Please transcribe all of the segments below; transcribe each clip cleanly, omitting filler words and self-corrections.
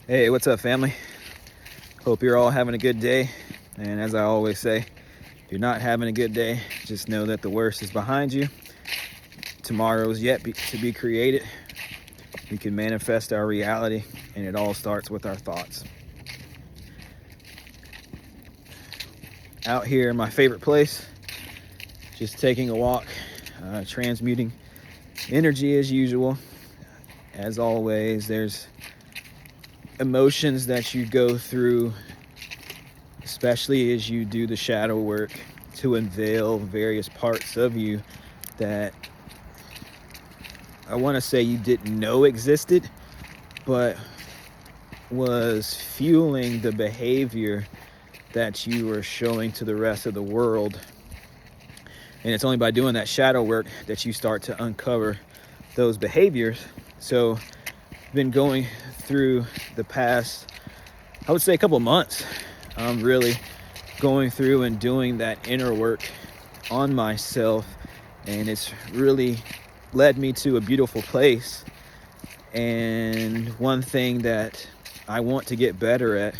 Hey, what's up, family? Hope you're all having a good day. And as I always say, if you're not having a good day, just know that the worst is behind you. Tomorrow is yet to be created. We can manifest our reality, and it all starts with our thoughts. Out here in my favorite place, just taking a walk, transmuting energy as usual. As always, there's emotions that you go through, especially as you do the shadow work to unveil various parts of you that I want to say you didn't know existed, but was fueling the behavior that you were showing to the rest of the world. And it's only by doing that shadow work that you start to uncover those behaviors. So been going through the past, I would say, a couple of months, really going through and doing that inner work on myself, and it's really led me to a beautiful place. And one thing that I want to get better at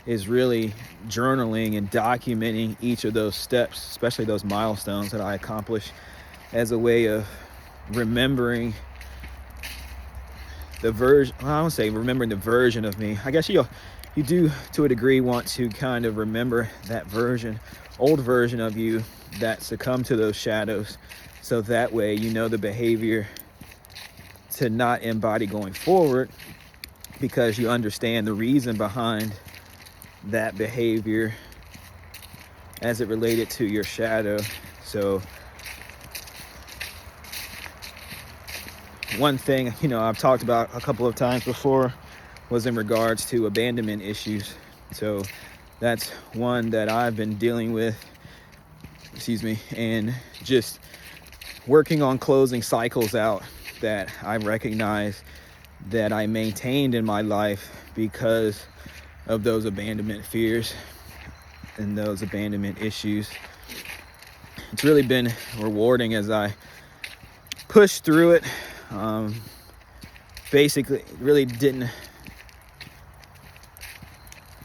is really journaling and documenting each of those steps, especially those milestones that I accomplish, as a way of remembering the version, I don't say remembering the version of me. I guess you do to a degree want to kind of remember that version, old version of you that succumbed to those shadows. So that way you know the behavior to not embody going forward, because you understand the reason behind that behavior as it related to your shadow. So one thing, I've talked about a couple of times before was in regards to abandonment issues. So that's one that I've been dealing with, and just working on closing cycles out that I recognize that I maintained in my life because of those abandonment fears and those abandonment issues. It's really been rewarding as I pushed through it. Basically really didn't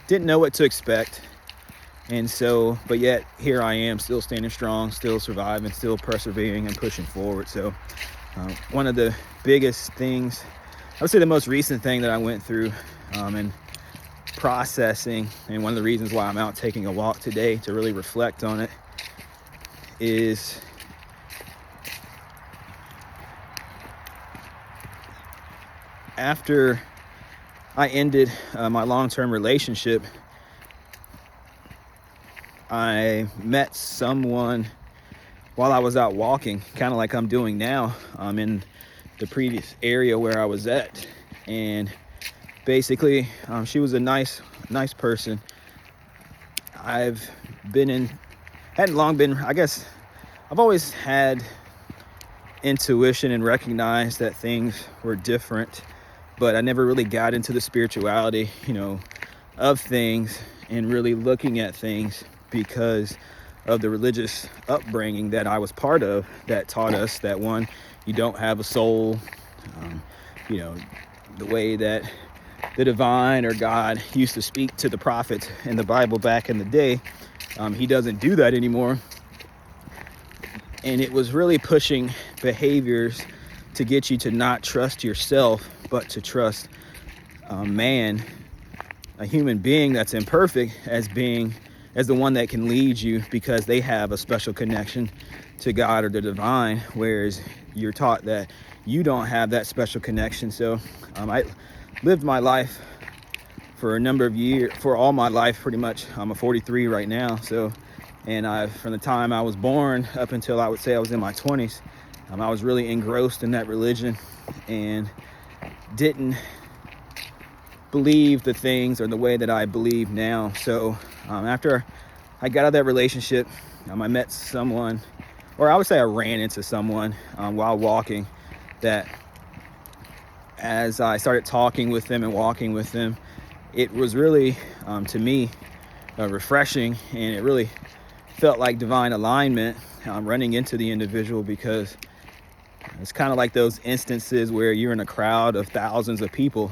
know what to expect, and so but yet here I am, still standing strong, still surviving, still persevering and pushing forward. So one of the biggest things, I would say the most recent thing that I went through and processing, and one of the reasons why I'm out taking a walk today to really reflect on it, is after I ended my long-term relationship, I met someone while I was out walking, kind of like I'm doing now. I'm in the previous area where I was at, and basically she was a nice person. I've always had intuition and recognized that things were different, but I never really got into the spirituality, of things and really looking at things because of the religious upbringing that I was part of, that taught us that, one, you don't have a soul. The way that the divine or God used to speak to the prophets in the Bible back in the day, he doesn't do that anymore. And it was really pushing behaviors to get you to not trust yourself, but to trust man, a human being that's imperfect, as the one that can lead you, because they have a special connection to God or the divine, whereas you're taught that you don't have that special connection. So I lived my life for a number of years, for all my life pretty much. I'm 43 right now, and from the time I was born up until I would say I was in my 20s, I was really engrossed in that religion and didn't believe the things or the way that I believe now. So after I got out of that relationship, I met someone, or I would say I ran into someone while walking, that as I started talking with them and walking with them, it was really, to me, refreshing, and it really felt like divine alignment running into the individual, because it's kind of like those instances where you're in a crowd of thousands of people,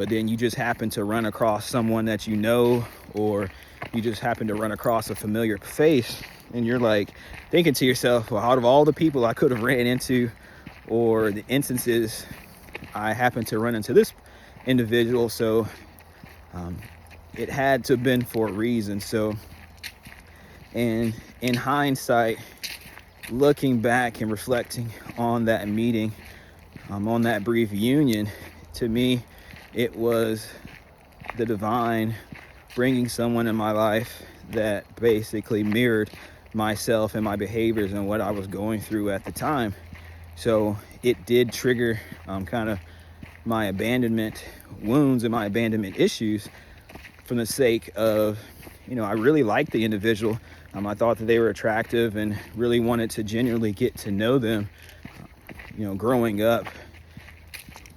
but then you just happen to run across someone that you know, or you just happen to run across a familiar face, and you're like thinking to yourself, well, out of all the people I could have ran into, or the instances, I happened to run into this individual, so it had to have been for a reason. So, and in hindsight, looking back and reflecting on that meeting, on that brief union, to me, it was the divine bringing someone in my life that basically mirrored myself and my behaviors and what I was going through at the time. So it did trigger kind of my abandonment wounds and my abandonment issues, from the sake of, I really liked the individual. I thought that they were attractive and really wanted to genuinely get to know them. Growing up,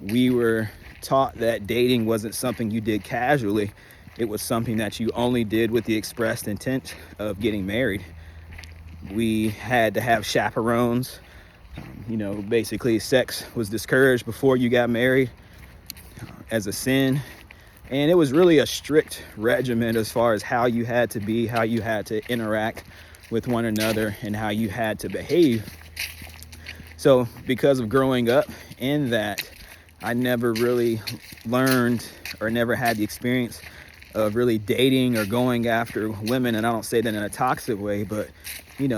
we were taught that dating wasn't something you did casually. It was something that you only did with the expressed intent of getting married. We had to have chaperones. Basically sex was discouraged before you got married as a sin. And it was really a strict regimen as far as how you had to be, how you had to interact with one another, and how you had to behave. So because of growing up in that, I never really learned or never had the experience of really dating or going after women. And I don't say that in a toxic way, but,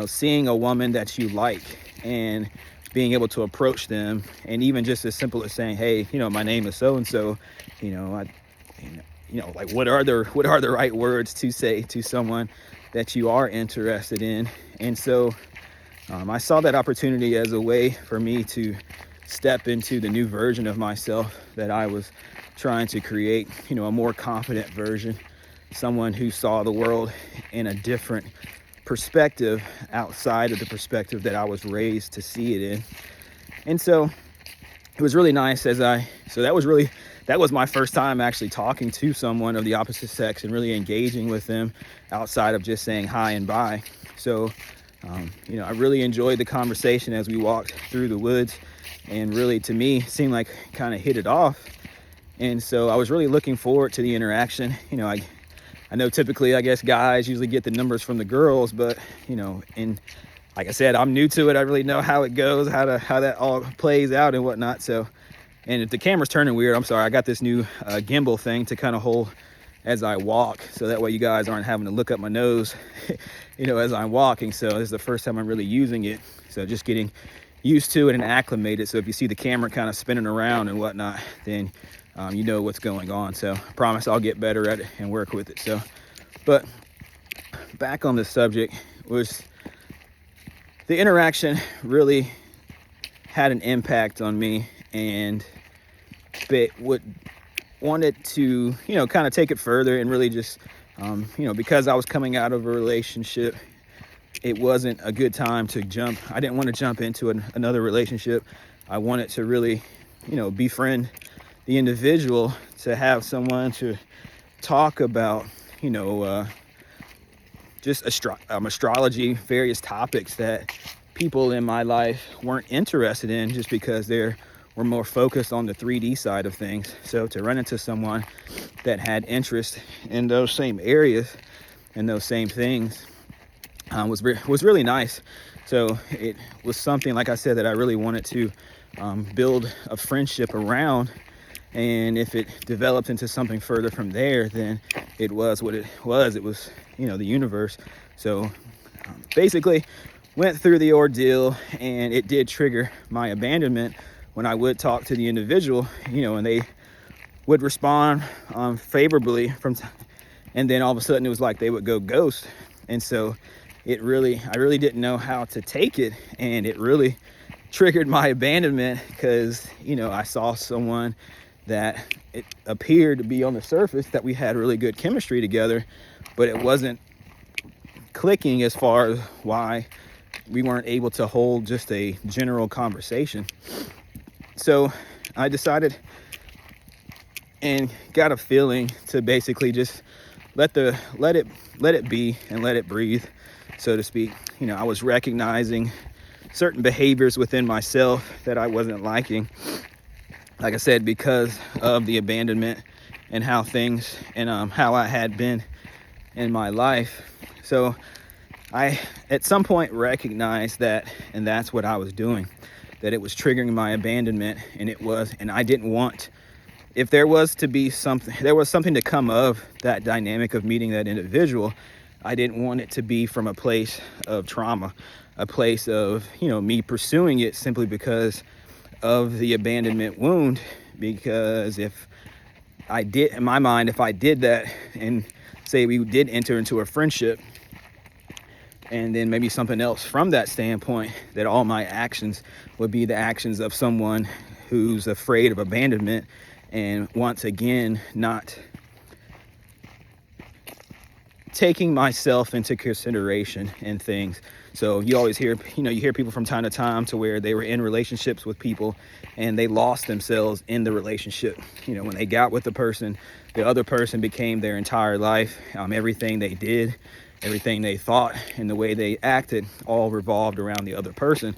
seeing a woman that you like and being able to approach them, and even just as simple as saying, hey, my name is so-and-so, like what are the right words to say to someone that you are interested in. And so I saw that opportunity as a way for me to step into the new version of myself that I was trying to create, a more confident version, someone who saw the world in a different perspective outside of the perspective that I was raised to see it in. And so it was really nice that was my first time actually talking to someone of the opposite sex and really engaging with them outside of just saying hi and bye. So, I really enjoyed the conversation as we walked through the woods, and really, to me, seemed like kind of hit it off. And so I was really looking forward to the interaction. I know typically, I guess, guys usually get the numbers from the girls, but, and like I said, I'm new to it. I really know how it goes, how that all plays out and whatnot. So, and if the camera's turning weird, I'm sorry. I got this new gimbal thing to kind of hold as I walk, so that way you guys aren't having to look up my nose, as I'm walking. So this is the first time I'm really using it. So just getting used to it and acclimated. So if you see the camera kind of spinning around and whatnot, then you know what's going on. So I promise I'll get better at it and work with it. So, but back on the subject, was the interaction really had an impact on me, and wanted to, kind of take it further and really just, because I was coming out of a relationship, it wasn't a good time to jump. I didn't want to jump into another relationship. I wanted to really, befriend the individual, to have someone to talk about, just astrology, various topics that people in my life weren't interested in, just because we're more focused on the 3D side of things. So to run into someone that had interest in those same areas and those same things was really nice. So it was something, like I said, that I really wanted to build a friendship around. And if it developed into something further from there, then it was what it was. It was, the universe. So basically went through the ordeal, and it did trigger my abandonment when I would talk to the individual, and they would respond favorably and then all of a sudden it was like they would go ghost. And so I really didn't know how to take it, and it really triggered my abandonment, because, I saw someone that it appeared to be on the surface that we had really good chemistry together, but it wasn't clicking as far as why we weren't able to hold just a general conversation. So I decided and got a feeling to basically just let it be and let it breathe, so to speak. I was recognizing certain behaviors within myself that I wasn't liking. Like I said, because of the abandonment and how things and how I had been in my life. So I at some point recognized that, and that's what I was doing, that it was triggering my abandonment, and I didn't want, if there was something to come of that dynamic of meeting that individual, I didn't want it to be from a place of trauma, a place of, me pursuing it simply because of the abandonment wound. Because if I did, in my mind, if I did that and say we did enter into a friendship, and then maybe something else from that standpoint, that all my actions would be the actions of someone who's afraid of abandonment and once again not taking myself into consideration in things. So you always hear, you hear people from time to time to where they were in relationships with people and they lost themselves in the relationship. When they got with the person, the other person became their entire life. Everything they did, everything they thought, and the way they acted all revolved around the other person.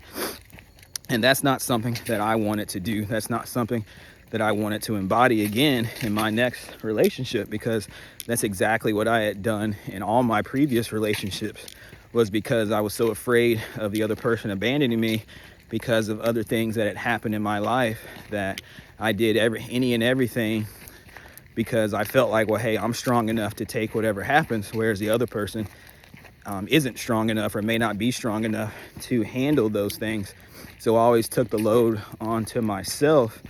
And that's not something that I wanted to do. That's not something that I wanted to embody again in my next relationship, because that's exactly what I had done in all my previous relationships, was because I was so afraid of the other person abandoning me because of other things that had happened in my life, that I did any and everything because I felt like, well, hey, I'm strong enough to take whatever happens, whereas the other person isn't strong enough or may not be strong enough to handle those things. So I always took the load onto myself,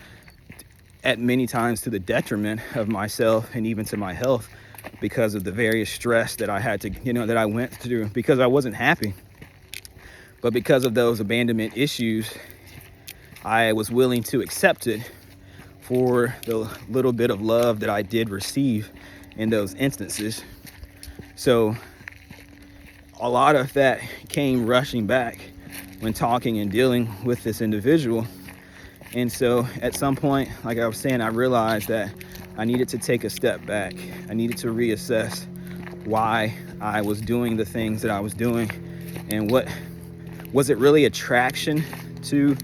at many times to the detriment of myself and even to my health, because of the various stress that I had to, that I went through, because I wasn't happy. But because of those abandonment issues, I was willing to accept it for the little bit of love that I did receive in those instances. So a lot of that came rushing back when talking and dealing with this individual. And so at some point, like I was saying, I realized that I needed to take a step back. I needed to reassess why I was doing the things that I was doing, and what was it really attraction to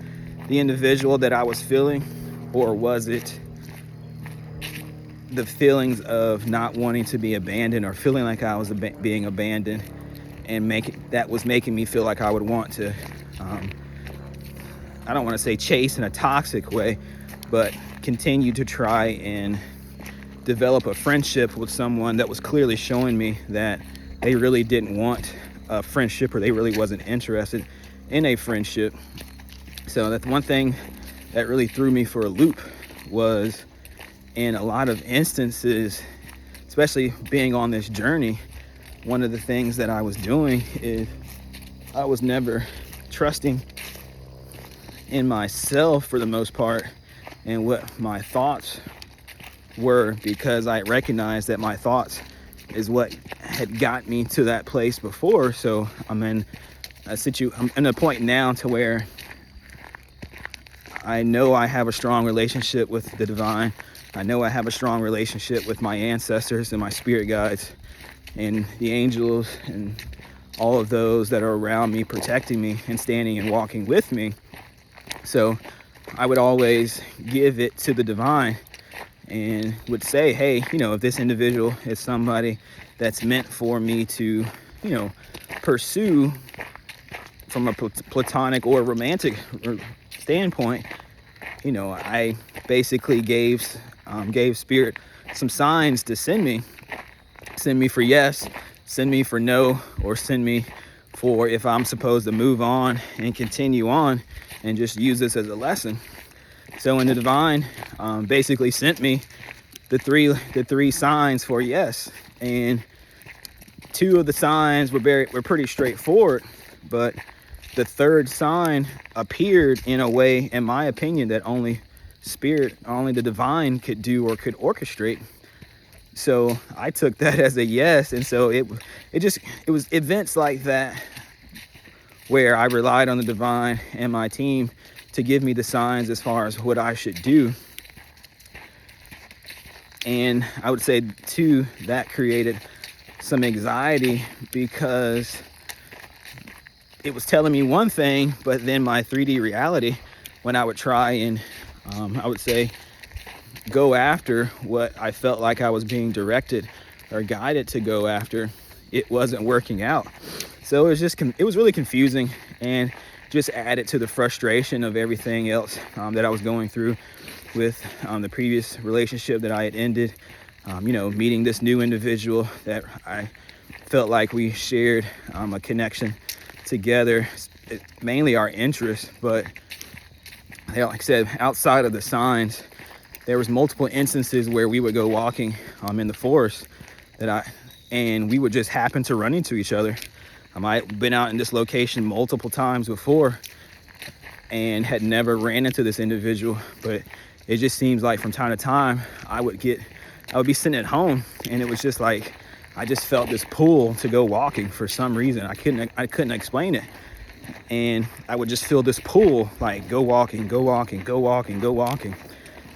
the individual that I was feeling, or was it the feelings of not wanting to be abandoned, or feeling like I was being abandoned, and that was making me feel like I would want to I don't want to say chase in a toxic way, but continue to try and develop a friendship with someone that was clearly showing me that they really didn't want a friendship, or they really wasn't interested in a friendship. So that's one thing that really threw me for a loop, was in a lot of instances, especially being on this journey, one of the things that I was doing is I was never trusting in myself for the most part, and what my thoughts were, because I recognized that my thoughts is what had got me to that place before. So I'm in a point now to where I know I have a strong relationship with the divine. I know I have a strong relationship with my ancestors and my spirit guides and the angels and all of those that are around me, protecting me and standing and walking with me. So I would always give it to the divine and would say, hey, if this individual is somebody that's meant for me to, pursue from a platonic or romantic standpoint, I basically gave spirit some signs to send me for yes, send me for no, or send me for if I'm supposed to move on and continue on and just use this as a lesson. So when the divine basically sent me the three signs for yes, and two of the signs were pretty straightforward, but the third sign appeared in a way, in my opinion, that only the divine could do or could orchestrate. So I took that as a yes, and so it was events like that where I relied on the divine and my team to give me the signs as far as what I should do. And I would say too, that created some anxiety, because it was telling me one thing, but then my 3D reality, when I would try and I would say go after what I felt like I was being directed or guided to go after, it wasn't working out. So it was really confusing, and just added to the frustration of everything else that I was going through with the previous relationship that I had ended. Meeting this new individual that I felt like we shared a connection together, mainly our interests, but like I said, outside of the signs, there was multiple instances where we would go walking in the forest and we would just happen to run into each other. I'd been out in this location multiple times before and had never ran into this individual, but it just seems like from time to time I would be sitting at home, and it was just like I just felt this pull to go walking for some reason. I couldn't explain it, and I would just feel this pull, like go walking, go walking, go walking, go walking.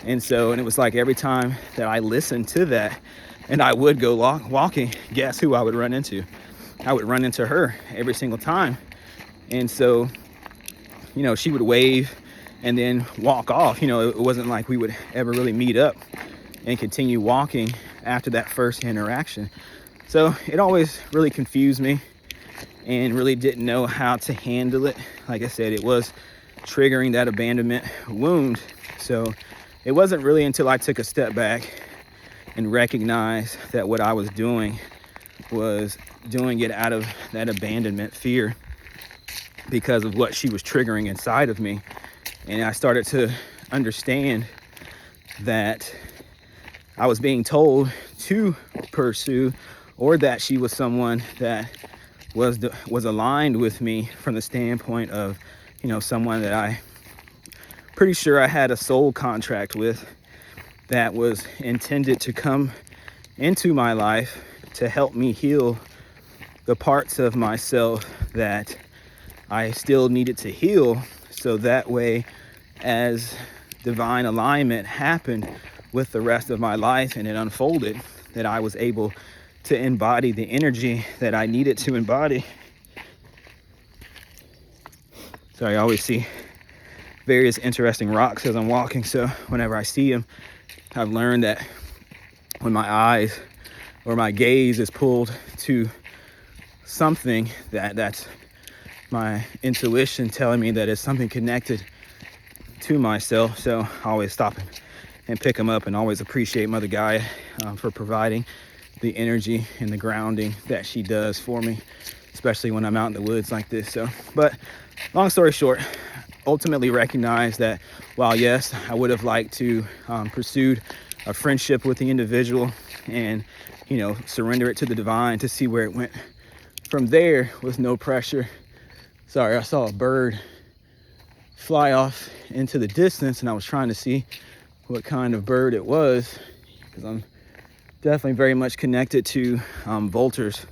And it was like every time that I listened to that and I would go walking, guess who I would run into? I would run into her every single time. And so, she would wave and then walk off. It wasn't like we would ever really meet up and continue walking after that first interaction. So it always really confused me and really didn't know how to handle it. Like I said, it was triggering that abandonment wound. So it wasn't really until I took a step back and recognized that what I was doing was doing it out of that abandonment fear because of what she was triggering inside of me. And I started to understand that I was being told to pursue, or that she was someone that was aligned with me from the standpoint of, someone that I pretty sure I had a soul contract with, that was intended to come into my life to help me heal the parts of myself that I still needed to heal, so that way, as divine alignment happened with the rest of my life and it unfolded, that I was able to embody the energy that I needed to embody. So I always see various interesting rocks as I'm walking, so whenever I see them, I've learned that when my eyes or my gaze is pulled to something, that's my intuition telling me that it's something connected to myself. So I always stop and pick them up, and always appreciate Mother Gaia for providing the energy and the grounding that she does for me, especially when I'm out in the woods like this. So, but long story short, ultimately recognize that while yes, I would have liked to pursued a friendship with the individual and surrender it to the divine to see where it went from there with no pressure. Sorry, I saw a bird fly off into the distance, and I was trying to see what kind of bird it was, because I'm definitely very much connected to vultures,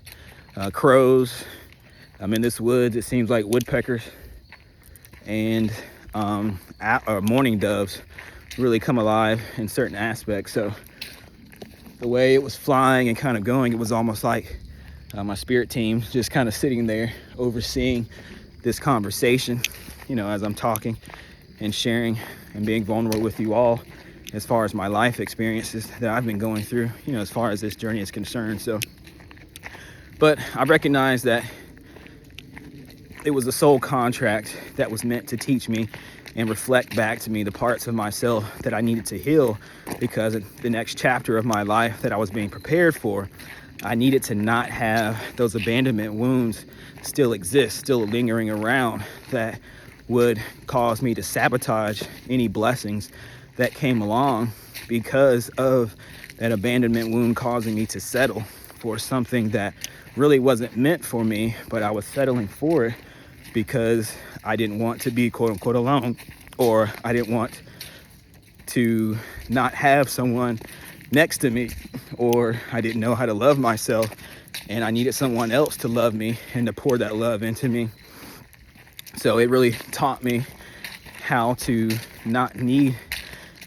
crows. I'm in this woods, it seems like woodpeckers and mourning doves really come alive in certain aspects. So the way it was flying and kind of going, it was almost like my spirit team just kind of sitting there overseeing this conversation, as I'm talking and sharing and being vulnerable with you all as far as my life experiences that I've been going through, as far as this journey is concerned. So, but I recognize that it was a soul contract that was meant to teach me and reflect back to me the parts of myself that I needed to heal, because in the next chapter of my life that I was being prepared for, I needed to not have those abandonment wounds still exist, still lingering around, that would cause me to sabotage any blessings that came along because of that abandonment wound causing me to settle for something that really wasn't meant for me, but I was settling for it because I didn't want to be quote unquote alone, or I didn't want to not have someone next to me, or I didn't know how to love myself and I needed someone else to love me and to pour that love into me. So it really taught me how to not need,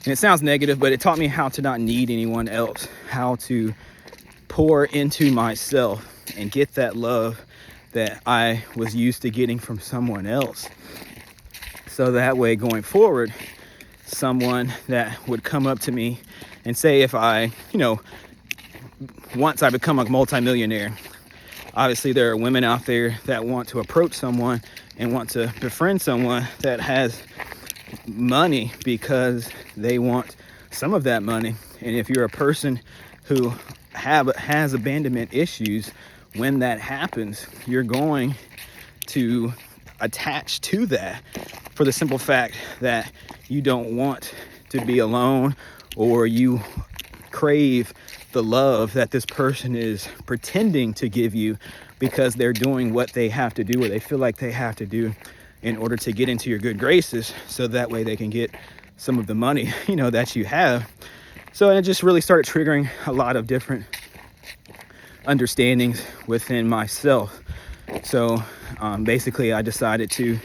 and it sounds negative, but it taught me how to not need anyone else, how to pour into myself and get that love that I was used to getting from someone else. So that way going forward, someone that would come up to me and say, if I, once I become a multimillionaire, obviously there are women out there that want to approach someone and want to befriend someone that has money because they want some of that money. And if you're a person who has abandonment issues, when that happens, you're going to attach to that for the simple fact that you don't want to be alone, or you crave the love that this person is pretending to give you because they're doing what they have to do, or they feel like they have to do in order to get into your good graces, so that way they can get some of the money, that you have. So it just really started triggering a lot of different understandings within myself. So basically I decided to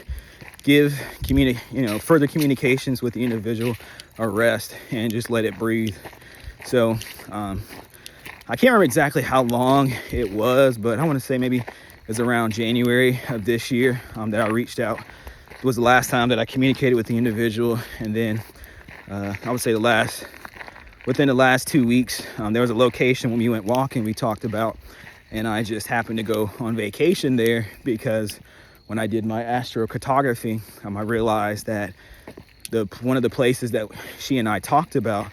give further communications with the individual a rest and just let it breathe. So I can't remember exactly how long it was, but I want to say maybe it was around January of this year that I reached out. It was the last time that I communicated with the individual. And then I would say within the last 2 weeks, there was a location when we went walking we talked about, and I just happened to go on vacation there because when I did my astrocartography, I realized that one of the places that she and I talked about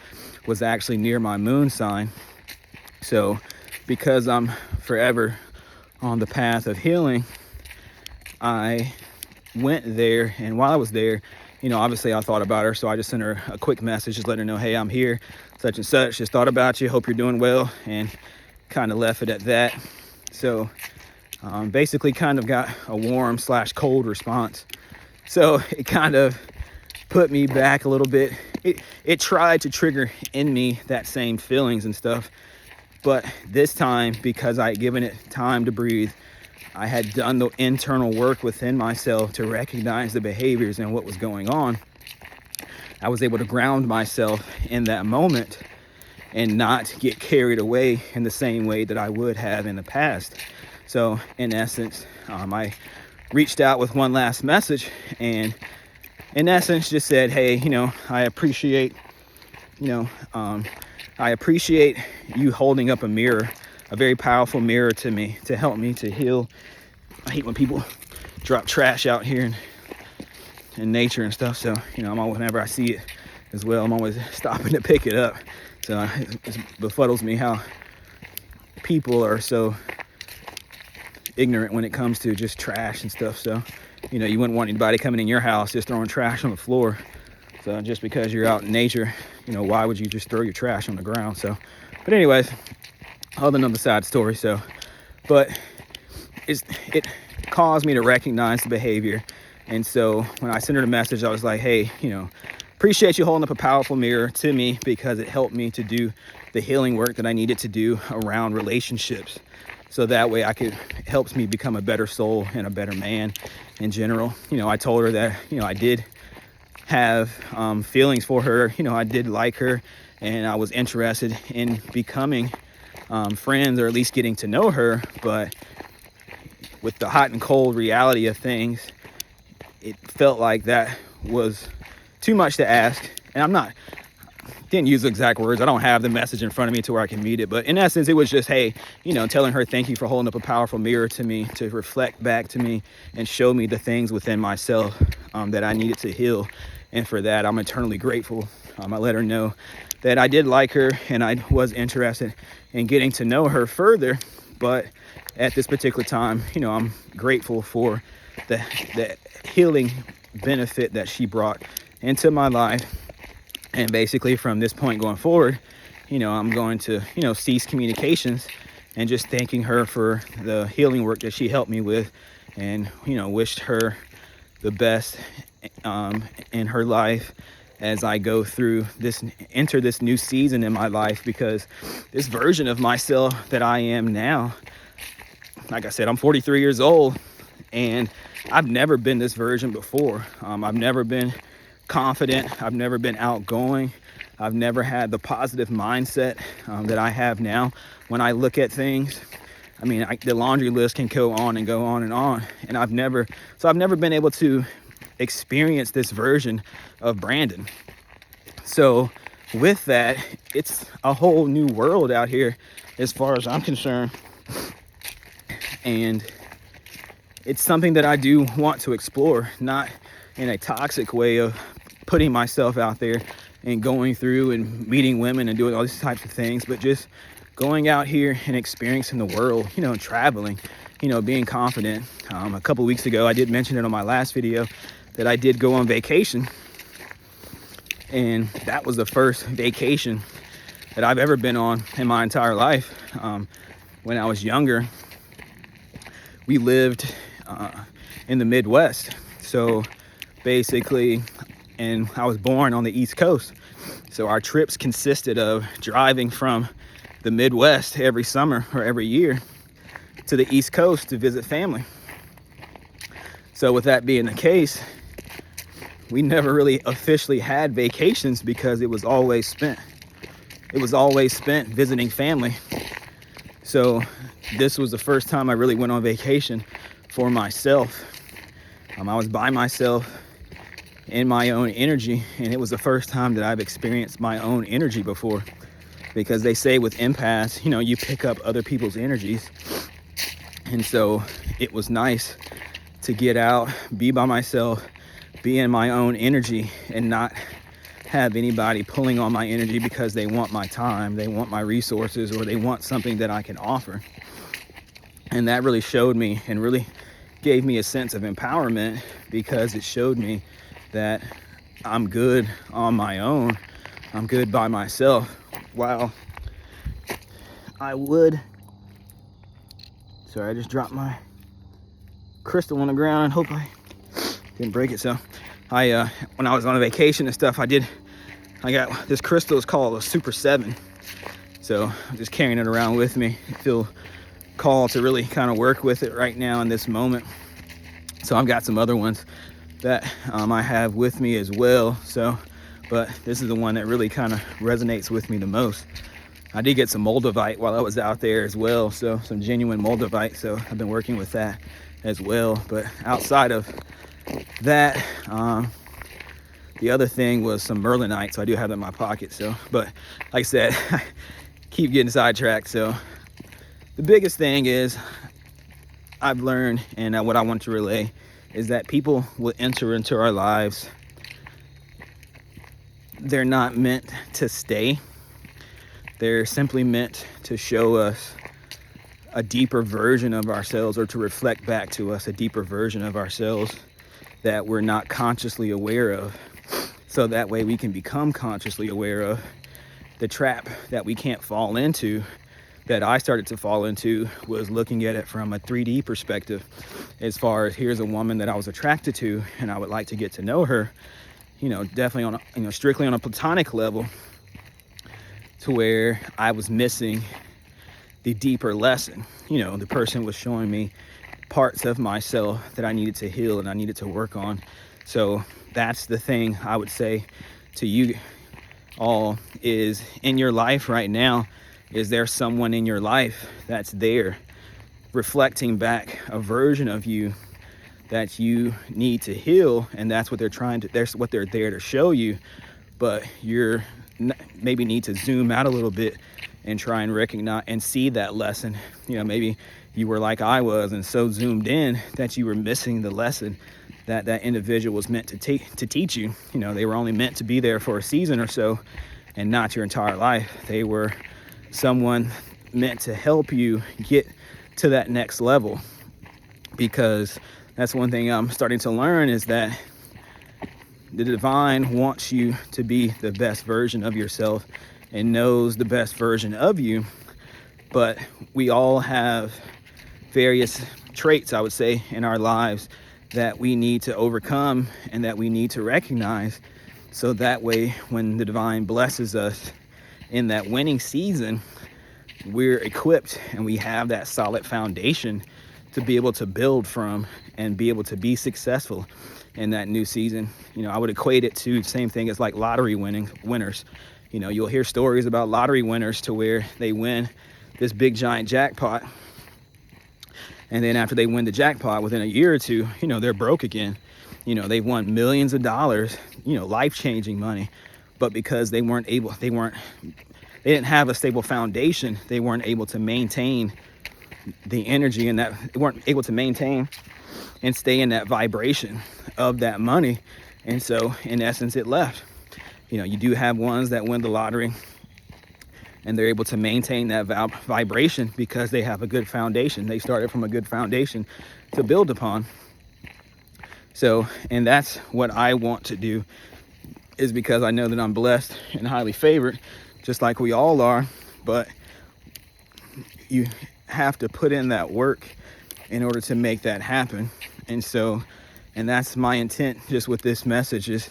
was actually near my moon sign. So because I'm forever on the path of healing, I went there, and while I was there, obviously I thought about her, so I just sent her a quick message, just letting her know, hey, I'm here, such and such, just thought about you, hope you're doing well, and kind of left it at that. So basically kind of got a warm/cold response. So it kind of put me back a little bit. It tried to trigger in me that same feelings and stuff, but this time, because I had given it time to breathe, I had done the internal work within myself to recognize the behaviors and what was going on. I was able to ground myself in that moment and not get carried away in the same way that I would have in the past. So in essence, I reached out with one last message, and in essence just said, hey, I appreciate you holding up a mirror, a very powerful mirror to me, to help me to heal. I hate when people drop trash out here in nature and stuff. So, whenever I see it as well, I'm always stopping to pick it up. So it befuddles me how people are so ignorant when it comes to just trash and stuff. So, you wouldn't want anybody coming in your house just throwing trash on the floor. So just because you're out in nature, why would you just throw your trash on the ground? So, but anyways, other than the side story. So, but it caused me to recognize the behavior. And so when I sent her the message, I was like, hey, appreciate you holding up a powerful mirror to me, because it helped me to do the healing work that I needed to do around relationships. So that way it helps me become a better soul and a better man in general. I told her that, I did have feelings for her. I did like her, and I was interested in becoming friends, or at least getting to know her. But with the hot and cold reality of things, it felt like that was too much to ask. And didn't use the exact words. I don't have the message in front of me to where I can meet it. But in essence, it was just, hey, telling her thank you for holding up a powerful mirror to me, to reflect back to me and show me the things within myself that I needed to heal. And for that, I'm eternally grateful. I let her know that I did like her and I was interested in getting to know her further. But at this particular time, I'm grateful for the healing benefit that she brought into my life. And basically from this point going forward, I'm going to, cease communications and just thanking her for the healing work that she helped me with, and, wished her the best in her life as I go through enter this new season in my life, because this version of myself that I am now, like I said, I'm 43 years old and I've never been this version before. I've never been confident. I've never been outgoing. I've never had the positive mindset that I have now when I look at things. I mean, the laundry list can go on and go on and on. And I've never been able to experience this version of Brandon. So with that, it's a whole new world out here as far as I'm concerned. And it's something that I do want to explore, not in a toxic way of putting myself out there and going through and meeting women and doing all these types of things, but just going out here and experiencing the world, traveling, being confident. A couple weeks ago, I did mention it on my last video that I did go on vacation. And that was the first vacation that I've ever been on in my entire life. When I was younger, we lived in the Midwest. So basically, and I was born on the East Coast. So our trips consisted of driving from the Midwest every summer or every year to the East Coast to visit family. So with that being the case, we never really officially had vacations because it was always spent visiting family. So this was the first time I really went on vacation for myself. I was by myself in my own energy, and it was the first time that I've experienced my own energy before, because they say with empaths, you pick up other people's energies. And so it was nice to get out, be by myself, be in my own energy, and not have anybody pulling on my energy because they want my time, they want my resources, or they want something that I can offer. And that really showed me and really gave me a sense of empowerment, because it showed me that I'm good on my own. I'm good by myself. While I just dropped my crystal on the ground and hope I didn't break it. So when I was on a vacation and stuff, I got this crystal. It's called a Super 7. So I'm just carrying it around with me. I feel called to really kind of work with it right now in this moment. So I've got some other ones that I have with me as well. But this is the one that really kind of resonates with me the most. I did get some moldavite while I was out there as well. So some genuine moldavite. So I've been working with that as well. But outside of that, the other thing was some merlinite. So I do have that in my pocket. So, but like I said, I keep getting sidetracked. So the biggest thing is I've learned, and what I want to relay, is that people will enter into our lives. They're not meant to stay. They're simply meant to show us a deeper version of ourselves, or to reflect back to us a deeper version of ourselves that we're not consciously aware of. So that way we can become consciously aware of. The trap that we can't fall into, that I started to fall into, was looking at it from a 3D perspective, as far as here's a woman that I was attracted to and I would like to get to know her, definitely on a, strictly on a platonic level, to where I was missing the deeper lesson. The person was showing me parts of myself that I needed to heal and I needed to work on. So that's the thing I would say to you all, is in your life right now, is there someone in your life that's there reflecting back a version of you that you need to heal? And that's what what they're there to show you. But you're maybe need to zoom out a little bit and try and recognize and see that lesson. Maybe you were like I was, and so zoomed in that you were missing the lesson that individual was meant to teach you. They were only meant to be there for a season or so, and not your entire life. They were someone meant to help you get to that next level. Because that's one thing I'm starting to learn, is that the divine wants you to be the best version of yourself and knows the best version of you. But we all have various traits, I would say, in our lives that we need to overcome and that we need to recognize. So that way, when the divine blesses us in that winning season, we're equipped and we have that solid foundation to be able to build from and be able to be successful in that new season. I would equate it to the same thing as like lottery winners. You'll hear stories about lottery winners to where they win this big giant jackpot, and then after they win the jackpot, within a year or two, they're broke again. They've won millions of dollars, life-changing money, but because they didn't have a stable foundation, they weren't able to maintain the energy, and that they weren't able to maintain and stay in that vibration of that money. And so in essence, it left. You do have ones that win the lottery and they're able to maintain that vibration because they have a good foundation. They started from a good foundation to build upon. So, and that's what I want to do, is because I know that I'm blessed and highly favored, just like we all are. But you have to put in that work in order to make that happen. And so, and that's my intent just with this message, is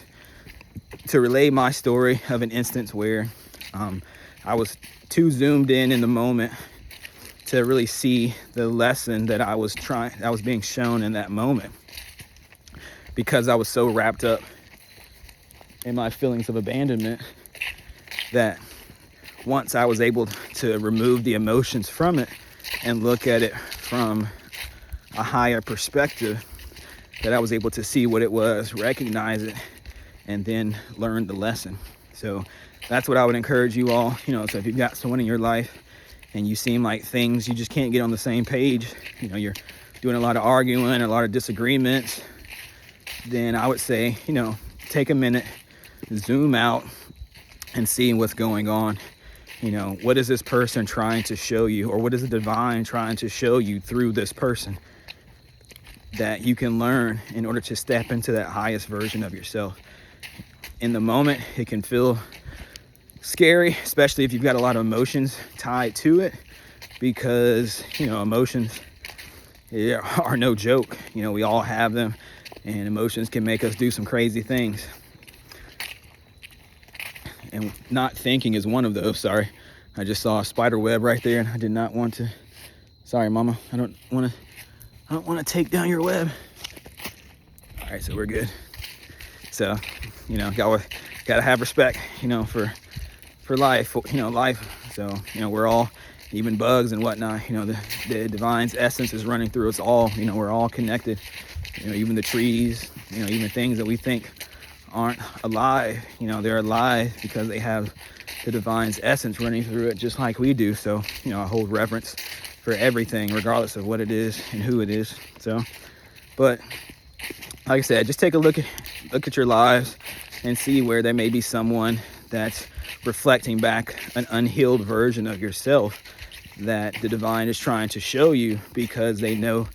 to relay my story of an instance where I was too zoomed in the moment to really see the lesson that I was being shown in that moment, because I was so wrapped up in my feelings of abandonment that once I was able to remove the emotions from it and look at it from a higher perspective, that I was able to see what it was, recognize it, and then learn the lesson. So that's what I would encourage you all. So if you've got someone in your life and you seem like things, you just can't get on the same page, you're doing a lot of arguing, a lot of disagreements, then I would say, take a minute, zoom out and see what's going on. What is this person trying to show you, or what is the divine trying to show you through this person that you can learn in order to step into that highest version of yourself. In the moment, it can feel scary, especially if you've got a lot of emotions tied to it, because emotions are no joke. We all have them, and emotions can make us do some crazy things, and not thinking is one of those. Sorry, I just saw a spider web right there and I did not want to. Sorry, mama, I don't want to take down your web. All right, so we're good. So gotta have respect for life, life. So we're all, even bugs and whatnot, the divine's essence is running through us all. We're all connected. Even the trees, even things that we think aren't alive, they're alive because they have the divine's essence running through it, just like we do. So I hold reverence for everything, regardless of what it is and who it is. So, but like I said, just take a look at your lives and see where there may be someone that's reflecting back an unhealed version of yourself that the divine is trying to show you, because they know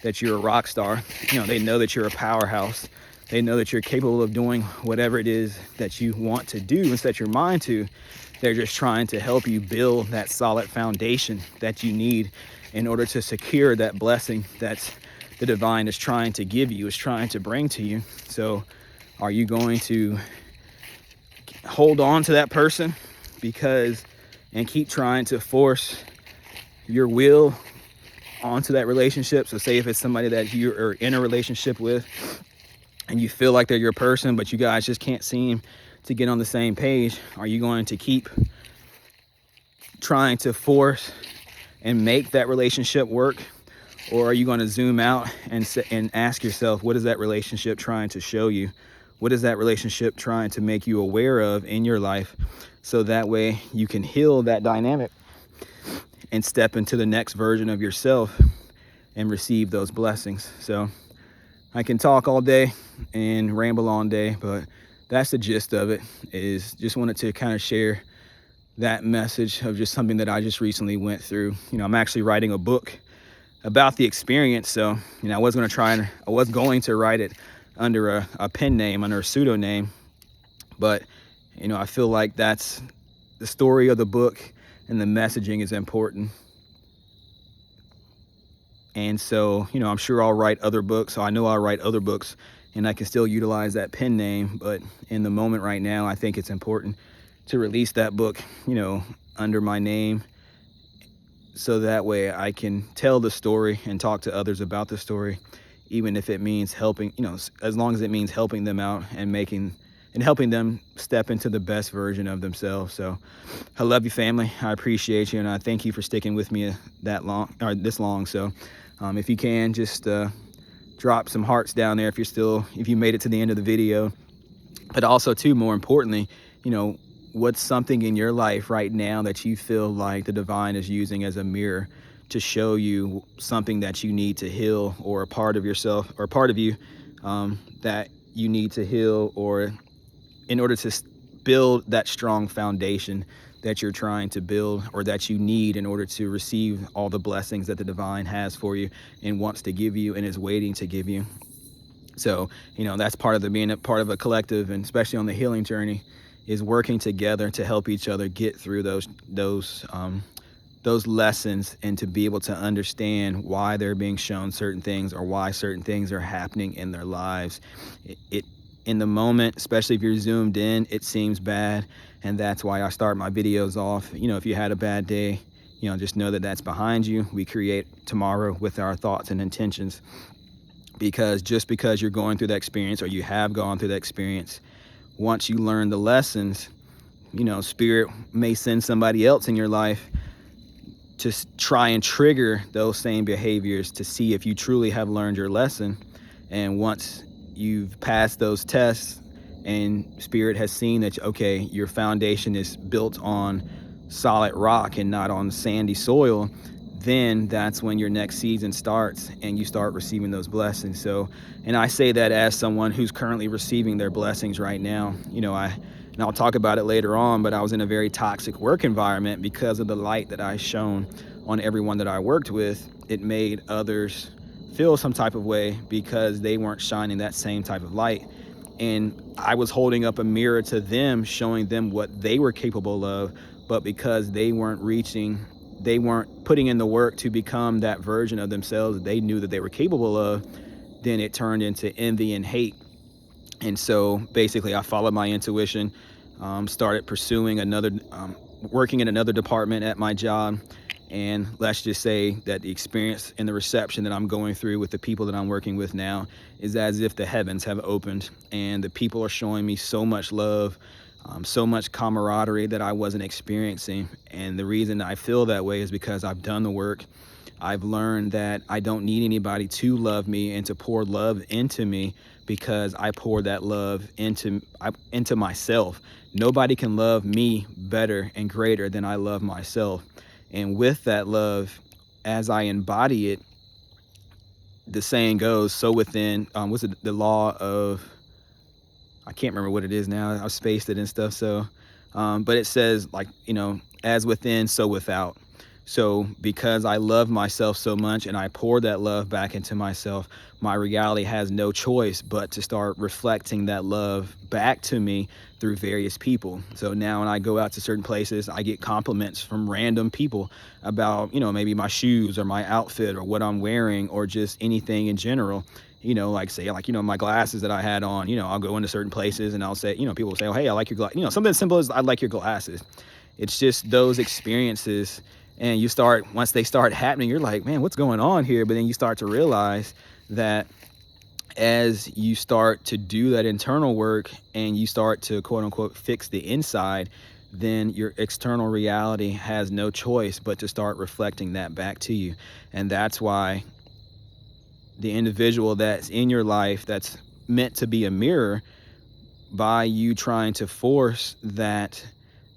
that you're a rock star. They know that you're a powerhouse. They know that you're capable of doing whatever it is that you want to do and set your mind to. They're just trying to help you build that solid foundation that you need in order to secure that blessing that's the divine is trying to give you, is trying to bring to you. So are you going to hold on to that person and keep trying to force your will onto that relationship? So say if it's somebody that you are in a relationship with and you feel like they're your person, but you guys just can't seem to get on the same page, are you going to keep trying to force and make that relationship work? Or are you going to zoom out and ask yourself, what is that relationship trying to show you? What is that relationship trying to make you aware of in your life? So that way you can heal that dynamic and step into the next version of yourself and receive those blessings. So I can talk all day and ramble all day, but that's the gist of it. Is just wanted to kind of share that message of just something that I just recently went through. I'm actually writing a book about the experience. So, I was going to write it under a pen name, under a pseudonym, but, I feel like that's the story of the book and the messaging is important. And so, I'm sure I'll write other books. So I know I'll write other books and I can still utilize that pen name. But in the moment right now, I think it's important to release that book, under my name, so that way I can tell the story and talk to others about the story, even if it means helping, as long as it means helping them out and helping them step into the best version of themselves. So I love you, family. I appreciate you. And I thank you for sticking with me this long. So if you can, just drop some hearts down there if you made it to the end of the video. But also too, more importantly, what's something in your life right now that you feel like the divine is using as a mirror to show you something that you need to heal, or a part of yourself or part of you that you need to heal, or in order to build that strong foundation that you're trying to build, or that you need in order to receive all the blessings that the divine has for you and wants to give you and is waiting to give you. So, that's part of being a part of a collective, and especially on the healing journey, is working together to help each other get through those lessons, and to be able to understand why they're being shown certain things, or why certain things are happening in their lives. It in the moment, especially if you're zoomed in, it seems bad, and that's why I start my videos off. If you had a bad day, just know that that's behind you. We create tomorrow with our thoughts and intentions. Because just because you're going through that experience, or you have gone through that experience, once you learn the lessons, Spirit may send somebody else in your life to try and trigger those same behaviors, to see if you truly have learned your lesson. And once you've passed those tests and Spirit has seen that, okay, your foundation is built on solid rock and not on sandy soil, then that's when your next season starts and you start receiving those blessings. So, and I say that as someone who's currently receiving their blessings right now. And I'll talk about it later on, but I was in a very toxic work environment because of the light that I shone on everyone that I worked with. It made others feel some type of way because they weren't shining that same type of light. And I was holding up a mirror to them, showing them what they were capable of, but because they weren't putting in the work to become that version of themselves that they knew that they were capable of, then it turned into envy and hate. And so basically I followed my intuition, started pursuing working in another department at my job. And let's just say that the experience and the reception that I'm going through with the people that I'm working with now is as if the heavens have opened, and the people are showing me so much love, so much camaraderie that I wasn't experiencing. And the reason I feel that way is because I've done the work. I've learned that I don't need anybody to love me and to pour love into me, because I pour that love into myself. Nobody can love me better and greater than I love myself. And with that love, as I embody it, the saying goes, so within, what's it, the law of, I can't remember what it is now, I've spaced it and stuff. So, but it says, like, as within, so without. So because I love myself so much and I pour that love back into myself, my reality has no choice but to start reflecting that love back to me through various people. So now when I go out to certain places, I get compliments from random people about, maybe my shoes or my outfit or what I'm wearing, or just anything in general. My glasses that I had on, I'll go into certain places and I'll say, people will say, oh, hey, I like your glasses. Something as simple as I like your glasses. It's just those experiences. And once they start happening, you're like, man, what's going on here? But then you start to realize that as you start to do that internal work and you start to, quote unquote, fix the inside, then your external reality has no choice but to start reflecting that back to you. And that's why the individual that's in your life that's meant to be a mirror, by you trying to force that,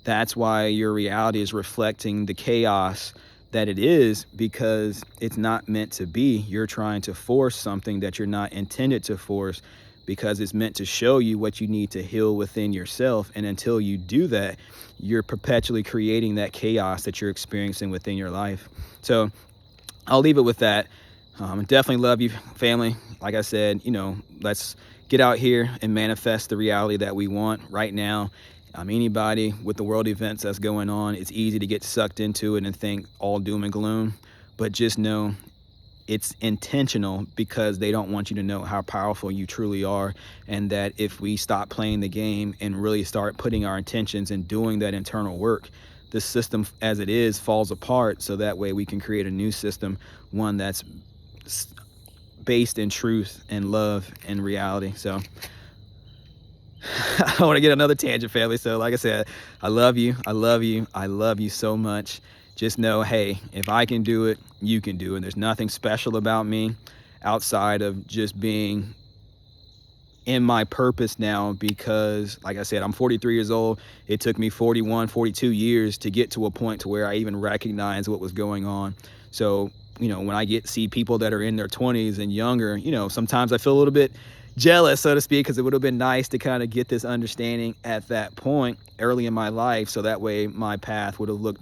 that's why your reality is reflecting the chaos that it is, because it's not meant to be. You're trying to force something that you're not intended to force, because it's meant to show you what you need to heal within yourself. And until you do that, you're perpetually creating that chaos that you're experiencing within your life. So I'll leave it with that. Definitely love you, family. Like I said, let's get out here and manifest the reality that we want right now. Anybody with the world events that's going on, it's easy to get sucked into it and think all doom and gloom, but just know it's intentional, because they don't want you to know how powerful you truly are. And that if we stop playing the game and really start putting our intentions and doing that internal work, the system as it is falls apart. So that way we can create a new system, one that's based in truth and love and reality. So I don't want to get another tangent, family. So like I said, I love you. I love you. I love you so much. Just know, hey, if I can do it, you can do it. There's nothing special about me outside of just being in my purpose now, because like I said, I'm 43 years old. It took me 41, 42 years to get to a point to where I even recognized what was going on. So, you know, when I see people that are in their 20s and younger, you know, sometimes I feel a little bit jealous, so to speak, because it would have been nice to kind of get this understanding at that point early in my life, so that way my path would have looked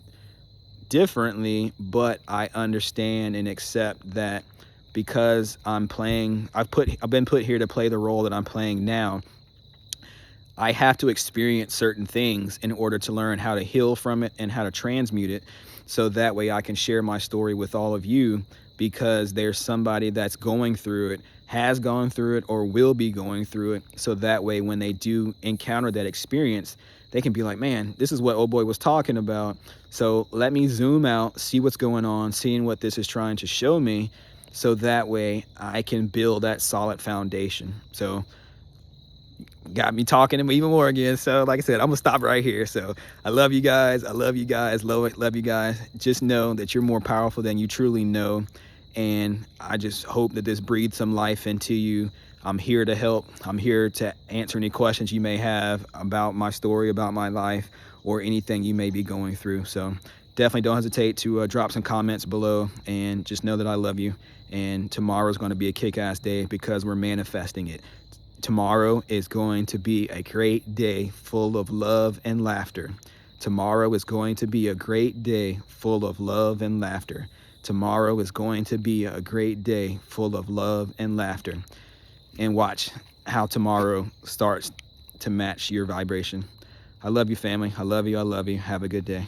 differently. But I understand and accept that because I've been put here to play the role that I'm playing now, I have to experience certain things in order to learn how to heal from it and how to transmute it, so that way I can share my story with all of you, because there's somebody that's going through it, has gone through it, or will be going through it. So that way when they do encounter that experience, they can be like, man, this is what old boy was talking about. So let me zoom out, see what's going on, seeing what this is trying to show me, so that way I can build that solid foundation. So got me talking even more again. So like I said, I'm gonna stop right here. So I love you guys. I love you guys. Love you guys. Just know that you're more powerful than you truly know. And I just hope that this breathes some life into you. I'm here to help. I'm here to answer any questions you may have about my story, about my life, or anything you may be going through. So definitely don't hesitate to drop some comments below, and just know that I love you. And tomorrow is going to be a kick-ass day, because we're manifesting it. Tomorrow is going to be a great day full of love and laughter. Tomorrow is going to be a great day full of love and laughter. Tomorrow is going to be a great day full of love and laughter. And watch how tomorrow starts to match your vibration. I love you, family. I love you. I love you. Have a good day.